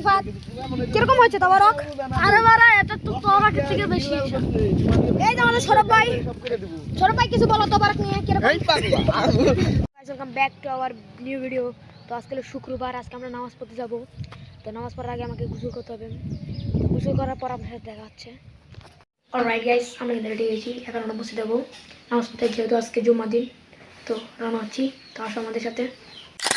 রিফাত কিরকম হয়েছে তাবারক? আরে বাড়া এটা তো তোরাকে থেকে বেশি। এই যে আমাদের সৌরভ ভাই কিছু বলো তাবারক নিয়ে কিরকম? Welcome back to our new video. তো আজকে শুক্রবার, আজকে আমরা নামাজ পড়তে যাব। তো নামাজ পড়ার আগে আমাকে গোসল করতে হবে। গোসল করার পর আপনার সাথে দেখা হচ্ছে। অলরাইট গাইস, আমরা কিন্তু রেডি হয়েছি, এখন আমরা বসে যাবো নামাজ পড়তে, যেহেতু আজকে জুম্মার দিন। তো রওনা হচ্ছি, তো আসো আমাদের সাথে।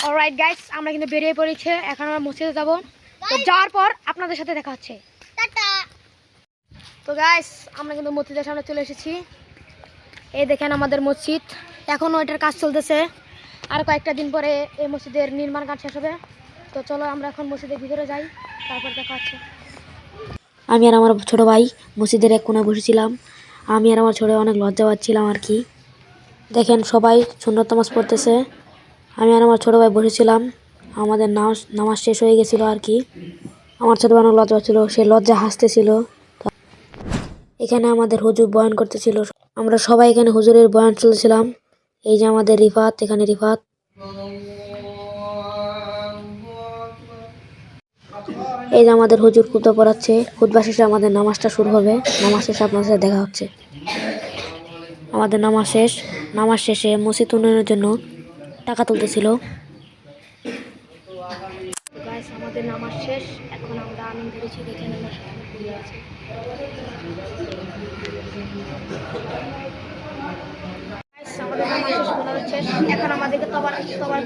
অলরাইট গাইস, আমরা কিন্তু বেরিয়ে পড়েছি, এখন আমরা মসজিদে যাবো। তো যাওয়ার পর আপনাদের সাথে দেখা হচ্ছে, টাটা। তো গাইস, আমরা কিন্তু মসজিদের সামনে চলে এসেছি। এই দেখেন আমাদের মসজিদ, এখনও এটার কাজ চলতেছে। আর কয়েকটা দিন পরে এই মসজিদের নির্মাণ কাজ শেষ হবে। তো চলো আমরা এখন মসজিদের ভিতরে যাই, তারপর দেখা হচ্ছে। আমি আর আমার ছোট ভাই মসজিদের এক কোণে বসেছিলাম। আমি আর আমার ছোট অনেক লজ্জা পাচ্ছিলাম আর কি। দেখেন সবাই সুন্নত নামাজ পড়তেছে, আমি আর আমার ছোট ভাই বসেছিলাম। আমাদের নামাজ শেষ হয়ে গেছিলো আর কি। আমার ছোট ভাই অনেক লজ্জা পাচ্ছিল, সে লজ্জা হাসতেছিল। এখানে আমাদের হুজুর বয়ান করতেছিল, আমরা সবাই এখানে হুজুরের বয়ান শুনছিলাম। এই যে আমাদের রিফাত, এখানে রিফাত। এই যে আমাদের হুজুর খুতবা পড়াচ্ছে, খুতবা শেষে আমাদের নামাজটা শুরু হবে। নামাজ শেষে আপনার সাথে দেখা হচ্ছে। আমাদের নামাজ শেষে মসজিদ উন্নয়নের জন্য টাকা তুলতেছিল। আমাদের নামাজ শেষ, এখন আমরা আমিন ধরেছি, দেখেন আমরা সেখানে ঘুরে আছি। আমাদের নামাজ শেষ হচ্ছে, এখন আমাদেরকে তবার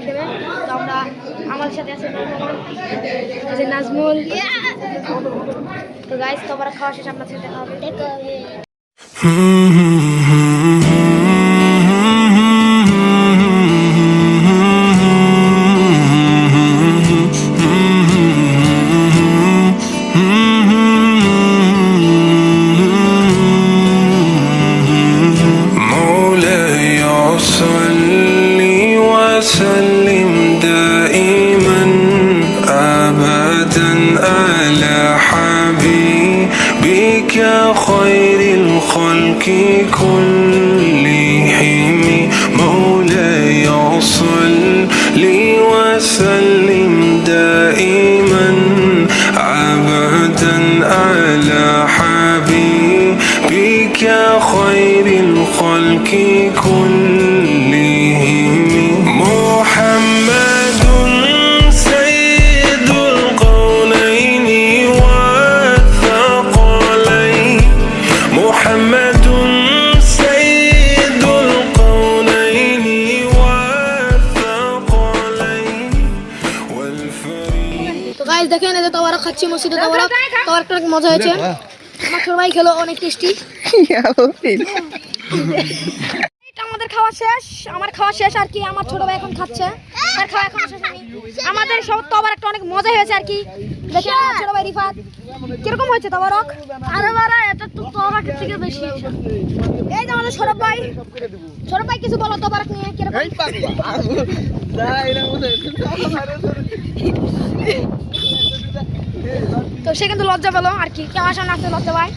দেবে। তো আমরা আমাদের সাথে আছে নাজমুল। তো গাইস, তবার খাওয়া শেষ, আপনার সাথে দেখা হবে। وسلم دائما أبدا على حبيبك خير الخلق كلهم مولاي صل وسلم دائما أبدا على حبيبك خير الخلق كلهم محمد سيد القولين والثقلين محمد سيد القولين والثقلين والفريق। তো গাইস দেখেন, এই যে তাওয়ারা খাচ্ছি মসজিদে, তাওয়ারটা অনেক মজা হয়েছে। আমার ছোট ভাই খেলো, অনেক টেস্টি। আমাদের খাওয়া শেষ, আমার খাওয়া শেষ আর কি। আমার ছোট ভাই এখন খাচ্ছে, তার খাওয়া এখন শেষ হয়নি। আমাদের সব তো আবার একটা অনেক মজা হয়েছে আর কি। দেখেন আমার ছোট ভাই রিফাত কিরকম হয়েছে তাবারক? আরে বাড়া এটা তো তোরাকে থেকে বেশি। এই যে আমাদের সৌরভ ভাই কিছু বলো তাবারক নিয়ে কিরকম? তো সে কিন্তু লজ্জা পেলো আর কি, আমার সামনে আসতে লজ্জা পায়।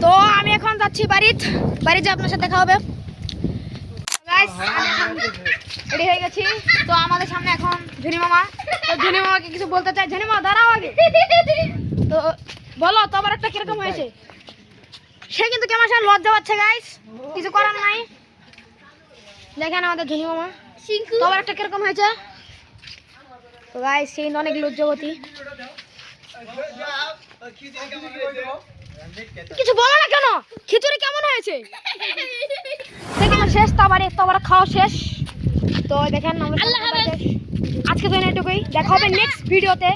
তো আমি এখন যাচ্ছি বাড়িতে আপনার সাথে দেখা হবে। রেডি হয়ে গেছি, তো আমাদের সামনে এখন ঝুনি মামা। তো ঝুনি মামাকে কিছু বলতে চাই। ঝুনি মামা দাঁড়াও আগে, তো বলো তোমার একটা কিরকম হয়েছে? সে কিন্তু কেমন সামনে লজ্জা পাচ্ছে গাইস, কিছু করার নাই। দেখেন আমাদের ঝুনি মামা, তোমার একটা কিরকম হয়েছে? তো গাইস সে কিন্তু অনেক লজ্জাবতী। কিছু বলো না কেন? খিচুড়ি কেমন হয়েছে? দেখেন শেষ, তারপরে খাওয়া শেষ। তো দেখেন আজকে তো এটুকুই, দেখা হবে নেক্সট ভিডিওতে।